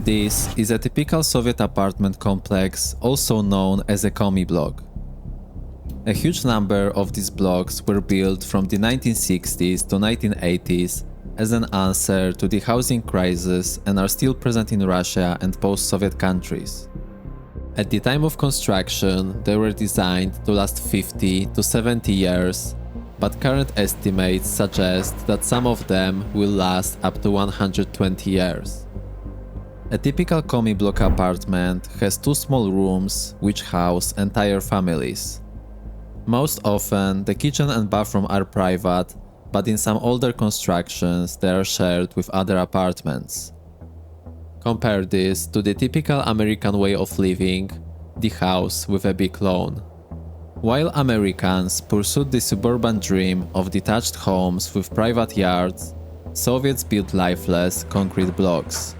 This is a typical Soviet apartment complex, also known as a Commie block. A huge number of these blocks were built from the 1960s to 1980s as an answer to the housing crisis and are still present in Russia and post-Soviet countries. At the time of construction, they were designed to last 50 to 70 years, but current estimates suggest that some of them will last up to 120 years. A typical Commie block apartment has two small rooms which house entire families. Most often, the kitchen and bathroom are private, but in some older constructions they are shared with other apartments. Compare this to the typical American way of living, the house with a big lawn. While Americans pursued the suburban dream of detached homes with private yards, Soviets built lifeless concrete blocks.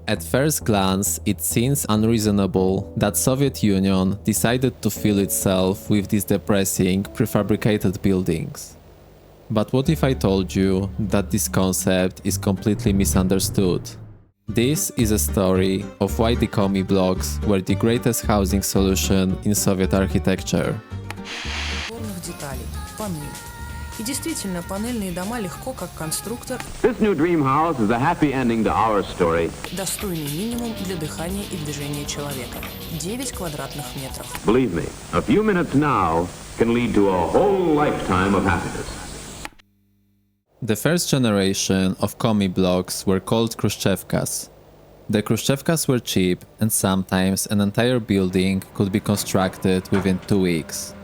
At first glance, it seems unreasonable that Soviet Union decided to fill itself with these depressing, prefabricated buildings. But what if I told you that this concept is completely misunderstood? This is a story of why the Commie blocks were the greatest housing solution in Soviet architecture. И действительно, панельные дома легко, как конструктор. This new dream house is a happy ending to our story. Достойный минимум для дыхания и движения человека. 9 квадратных метров. Believe me, a few minutes now can lead to a whole lifetime of happiness. The first generation of Commie blocks were called Khrushchevkas. The Khrushchevkas were cheap, and sometimes an entire building could be constructed within 2 weeks.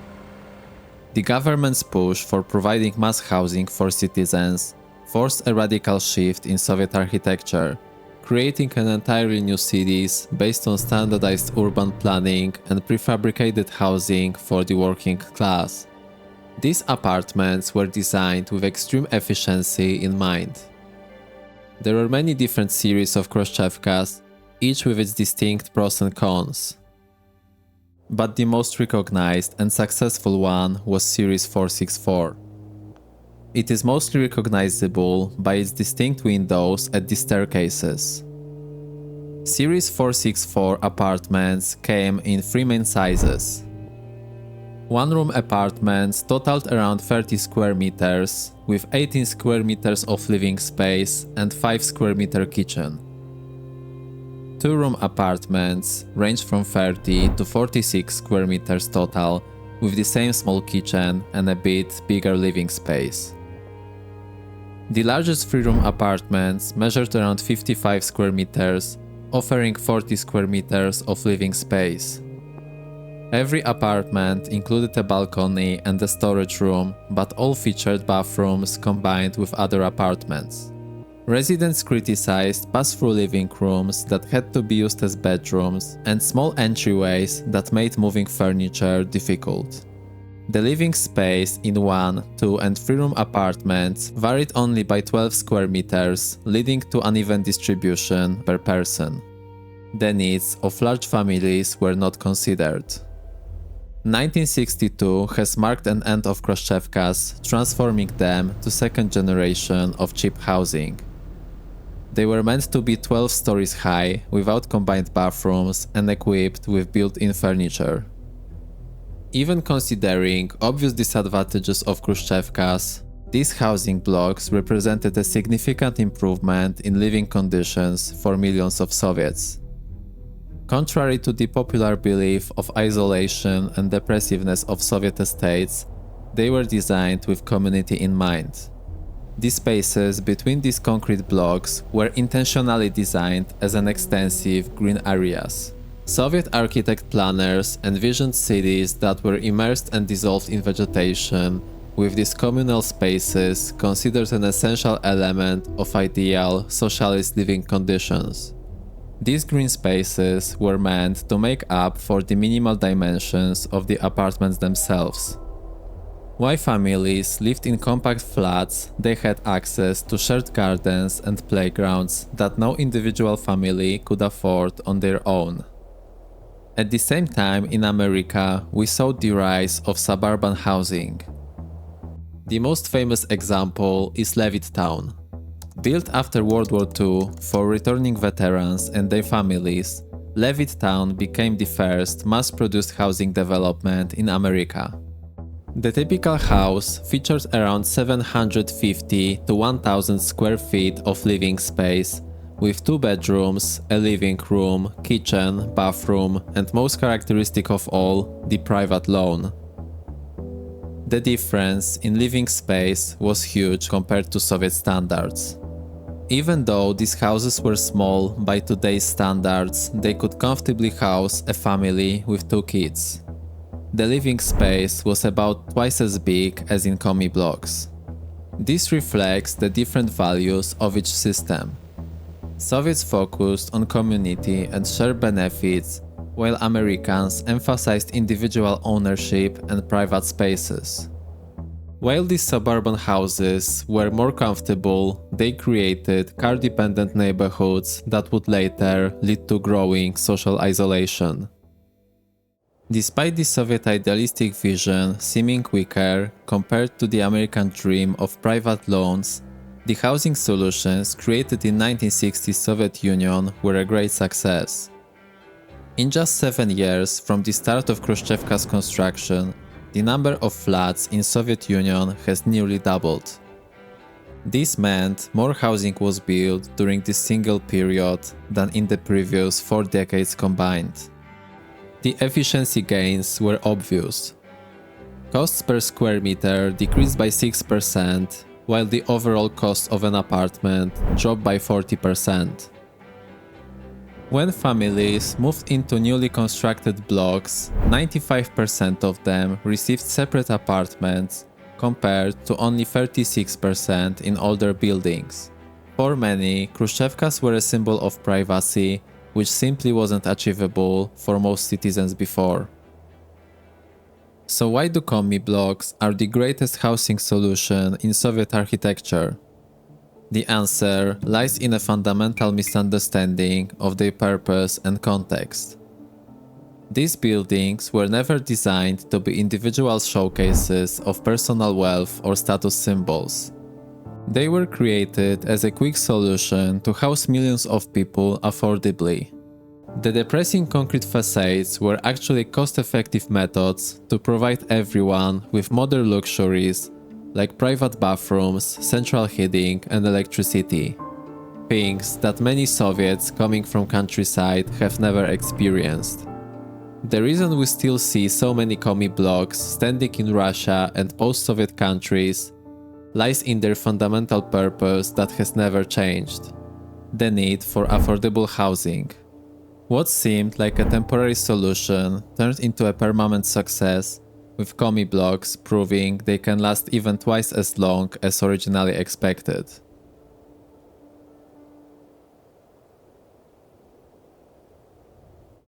The government's push for providing mass housing for citizens forced a radical shift in Soviet architecture, creating an entirely new cities based on standardized urban planning and prefabricated housing for the working class. These apartments were designed with extreme efficiency in mind. There were many different series of Khrushchevkas, each with its distinct pros and cons. But the most recognized and successful one was Series 464. It is mostly recognizable by its distinct windows at the staircases. Series 464 apartments came in 3 main sizes. One-room apartments totaled around 30 square meters, with 18 square meters of living space and 5 square meter kitchen. Two-room apartments ranged from 30 to 46 square meters total, with the same small kitchen and a bit bigger living space. The largest three-room apartments measured around 55 square meters, offering 40 square meters of living space. Every apartment included a balcony and a storage room, but all featured bathrooms combined with other apartments. Residents criticized pass-through living rooms that had to be used as bedrooms and small entryways that made moving furniture difficult. The living space in 1, 2 and 3-room apartments varied only by 12 square meters, leading to uneven distribution per person. The needs of large families were not considered. 1962 has marked an end of Khrushchevkas, transforming them to second generation of cheap housing. They were meant to be 12 stories high, without combined bathrooms and equipped with built-in furniture. Even considering obvious disadvantages of Khrushchevkas, these housing blocks represented a significant improvement in living conditions for millions of Soviets. Contrary to the popular belief of isolation and depressiveness of Soviet estates, they were designed with community in mind. The spaces between these concrete blocks were intentionally designed as an extensive green areas. Soviet architect planners envisioned cities that were immersed and dissolved in vegetation, with these communal spaces considered an essential element of ideal socialist living conditions. These green spaces were meant to make up for the minimal dimensions of the apartments themselves. While families lived in compact flats, they had access to shared gardens and playgrounds that no individual family could afford on their own. At the same time, in America, we saw the rise of suburban housing. The most famous example is Levittown. Built after World War II for returning veterans and their families, Levittown became the first mass-produced housing development in America. The typical house features around 750 to 1000 square feet of living space, with 2 bedrooms, a living room, kitchen, bathroom, and most characteristic of all, the private lawn. The difference in living space was huge compared to Soviet standards. Even though these houses were small by today's standards, they could comfortably house a family with 2 kids. The living space was about twice as big as in Commie blocks. This reflects the different values of each system. Soviets focused on community and shared benefits, while Americans emphasized individual ownership and private spaces. While these suburban houses were more comfortable, they created car-dependent neighborhoods that would later lead to growing social isolation. Despite the Soviet idealistic vision seeming weaker compared to the American dream of private loans, the housing solutions created in 1960s Soviet Union were a great success. In just 7 years from the start of Khrushchevka's construction, the number of flats in Soviet Union has nearly doubled. This meant more housing was built during this single period than in the previous 4 decades combined. The efficiency gains were obvious. Costs per square meter decreased by 6%, while the overall cost of an apartment dropped by 40%. When families moved into newly constructed blocks, 95% of them received separate apartments, compared to only 36% in older buildings. For many, Khrushchevkas were a symbol of privacy, which simply wasn't achievable for most citizens before. So why do Commie blocks are the greatest housing solution in Soviet architecture? The answer lies in a fundamental misunderstanding of their purpose and context. These buildings were never designed to be individual showcases of personal wealth or status symbols. They were created as a quick solution to house millions of people affordably. The depressing concrete facades were actually cost-effective methods to provide everyone with modern luxuries like private bathrooms, central heating, and electricity. Things that many Soviets coming from countryside have never experienced. The reason we still see so many Commie blocks standing in Russia and post-Soviet countries lies in their fundamental purpose that has never changed: the need for affordable housing. What seemed like a temporary solution turned into a permanent success, with Commie blocks proving they can last even twice as long as originally expected.